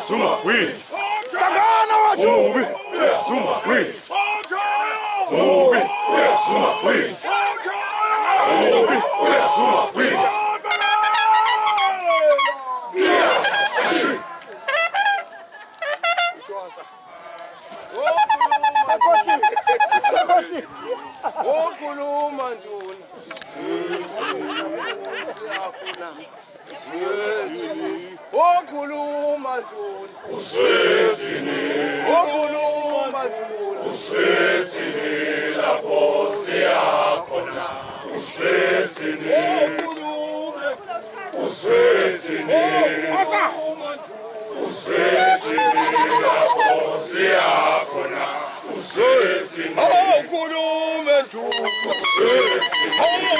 Zuma, we. Hlangana wethu. Mubi, Zuma, we. Mubi, Zuma, we. Mubi, Zuma, we. Okhuluma nduna. Okhuluma nduna. Uswesini, Okhuluma nduna. uswesini, lapho siyakhona. Uswesini, uswesini, uswesini, lapho siyakhona. Uswesini, Okhuluma nduna. uswesini.